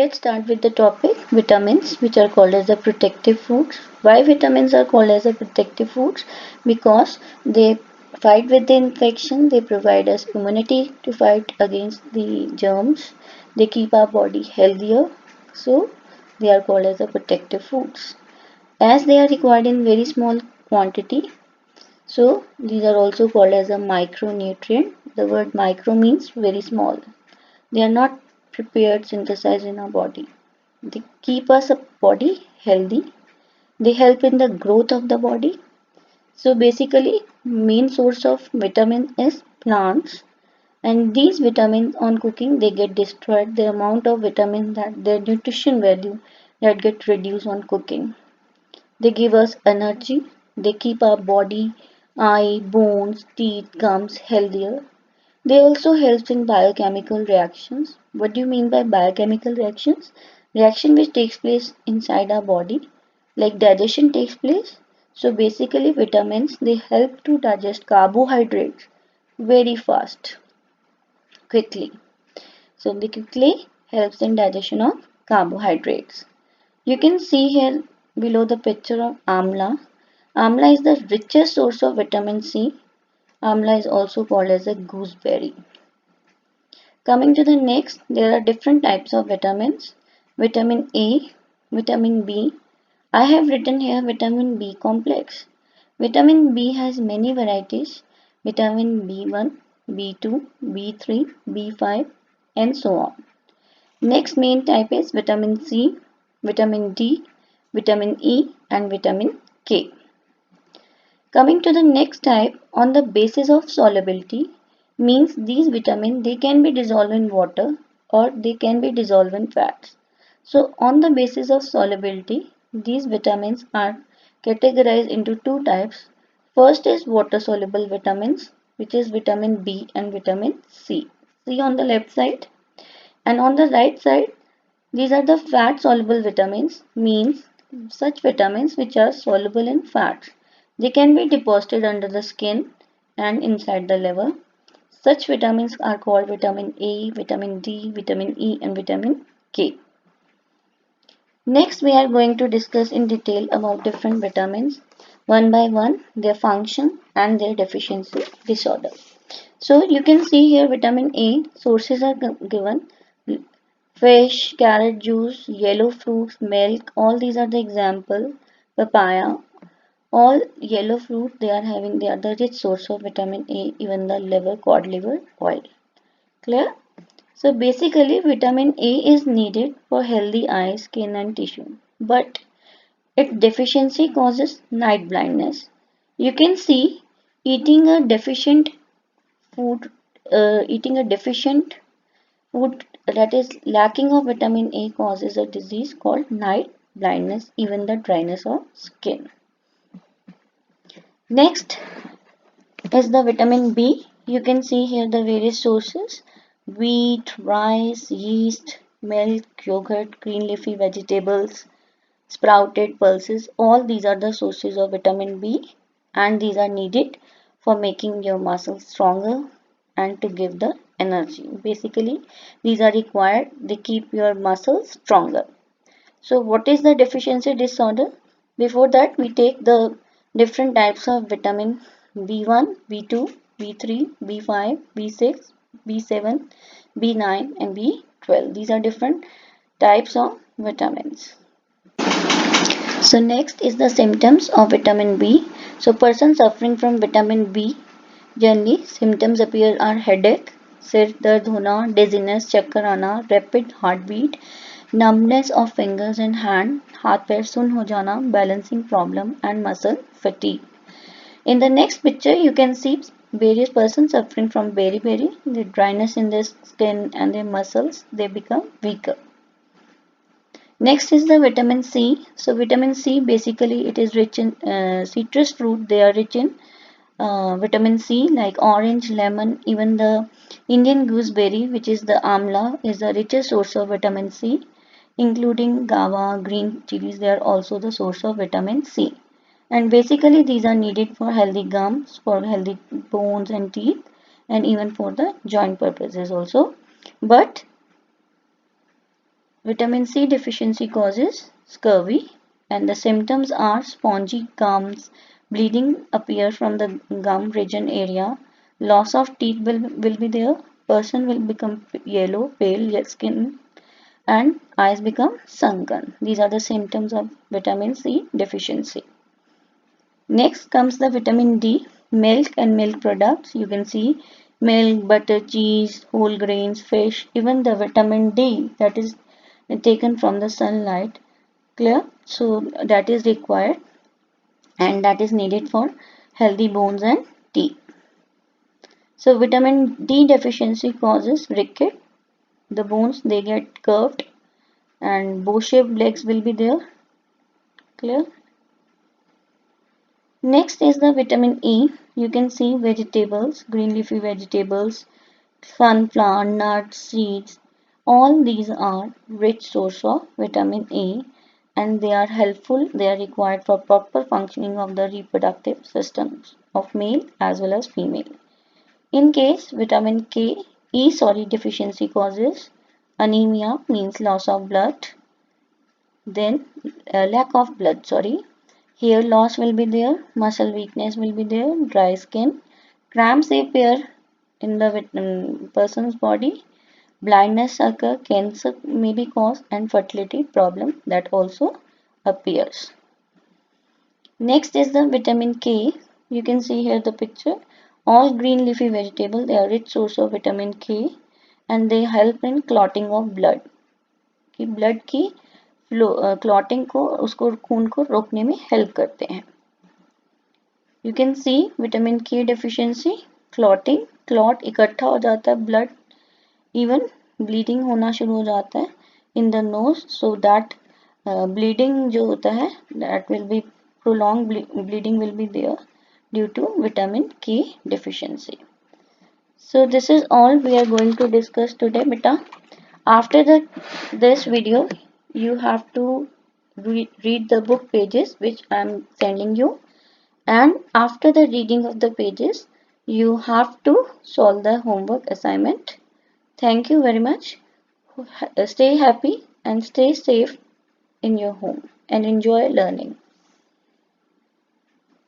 let's start with the topic vitamins, which are called as the protective foods. Why vitamins are called as the protective foods? Because they fight with the infection, they provide us immunity to fight against the germs, they keep our body healthier, so they are called as the protective foods. As they are required in very small quantity, so these are also called as a micronutrient. The word micro means very small. They are not prepared, synthesized in our body. They keep us a body healthy. They help in the growth of the body. So basically, main source of vitamin is plants, and these vitamins on cooking they get destroyed. The amount of vitamin that their nutrition value that get reduced on cooking. They give us energy. They keep our body, eye, bones, teeth, gums healthier. They also help in biochemical reactions. What do you mean by biochemical reactions? Reaction which takes place inside our body, like digestion takes place. So basically vitamins they help to digest carbohydrates very fast, quickly. So they quickly helps in digestion of carbohydrates. You can see here below the picture of amla. Amla is the richest source of vitamin C. Amla is also called as a gooseberry. Coming to the next, there are different types of vitamins. Vitamin A, vitamin B. I have written here vitamin B complex. Vitamin B has many varieties. Vitamin B1, B2, B3, B5 and so on. Next main type is vitamin C, vitamin D, vitamin E and vitamin K. Coming to the next type, on the basis of solubility, means these vitamins they can be dissolved in water or they can be dissolved in fats. So on the basis of solubility, these vitamins are categorized into two types. First is water soluble vitamins, which is vitamin B and vitamin C. See on the left side, and on the right side these are the fat soluble vitamins, means such vitamins which are soluble in fats. They can be deposited under the skin and inside the liver. Such vitamins are called vitamin A, vitamin D, vitamin E and vitamin K. Next we are going to discuss in detail about different vitamins one by one, their function and their deficiency disorder. So you can see here vitamin A sources are given: fish, carrot juice, yellow fruits, milk, all these are the example. Papaya, all yellow fruit they are the rich source of vitamin A, even the liver, cod liver oil. Clear? So basically vitamin A is needed for healthy eyes, skin and tissue. But its deficiency causes night blindness. You can see eating a deficient food, eating a deficient food that is lacking of vitamin A causes a disease called night blindness, even the dryness of skin. Next is the vitamin B. You can see here the various sources: wheat, rice, yeast, milk, yogurt, green leafy vegetables, sprouted pulses. All these are the sources of vitamin B and these are needed for making your muscles stronger and to give the energy. Basically, these are required. They keep your muscles stronger. So what is the deficiency disorder? Before that, we take the different types of vitamin B1, B2, B3, B5, B6, B7, B9 and B12. These are different types of vitamins. So next is the symptoms of vitamin B. So person suffering from vitamin B, generally symptoms appear are headache, सिर दर्द होना, dizziness, चक्कर आना, rapid heartbeat, numbness of fingers and hand, हाथ पैर सुन हो जाना, balancing problem and muscle fatigue. In the next picture you can see various persons suffering from beriberi, the dryness in their skin and their muscles, they become weaker. Next is the vitamin C. So vitamin C basically it is rich in citrus fruit. They are rich in vitamin C like orange, lemon, even the Indian gooseberry which is the amla is the richest source of vitamin C, including guava, green chilies. They are also the source of vitamin C. And basically these are needed for healthy gums, for healthy bones and teeth and even for the joint purposes also. But Vitamin C deficiency causes scurvy, and the symptoms are spongy gums, bleeding appear from the gum region area, loss of teeth will be there, person will become yellow, pale skin, and eyes become sunken. These are the symptoms of vitamin C deficiency. Next comes the vitamin D, milk and milk products. You can see milk, butter, cheese, whole grains, fish, even the vitamin D that is taken from the sunlight. Clear? So that is required and that is needed for healthy bones and teeth. So vitamin D deficiency causes ricket. The bones they get curved and bow-shaped legs will be there. Clear? Next is the vitamin E. You can see vegetables, green leafy vegetables, sunflower, nuts, seeds. All these are rich source of vitamin E and they are helpful. They are required for proper functioning of the reproductive systems of male as well as female. In case vitamin deficiency causes anemia means loss of blood, then lack of blood, sorry. Hair loss will be there, muscle weakness will be there, dry skin, cramps appear in the person's body, blindness occur, cancer may be caused, and fertility problem that also appears. Next is the vitamin K. You can see here the picture. All green leafy vegetables, they are rich source of vitamin K and they help in clotting of blood. कि blood की clotting को उसको खून को रोकने में help करते हैं. You can see vitamin K deficiency, clotting, clot इकट्ठा हो जाता है blood, even bleeding होना शुरू हो जाता है in the nose, so that bleeding जो होता है that will be prolonged bleeding will be there due to vitamin K deficiency. So this is all we are going to discuss today, beta. After this video, you have to read the book pages which I am sending you, and after the reading of the pages, you have to solve the homework assignment. Thank you very much. Stay happy and stay safe in your home and enjoy learning.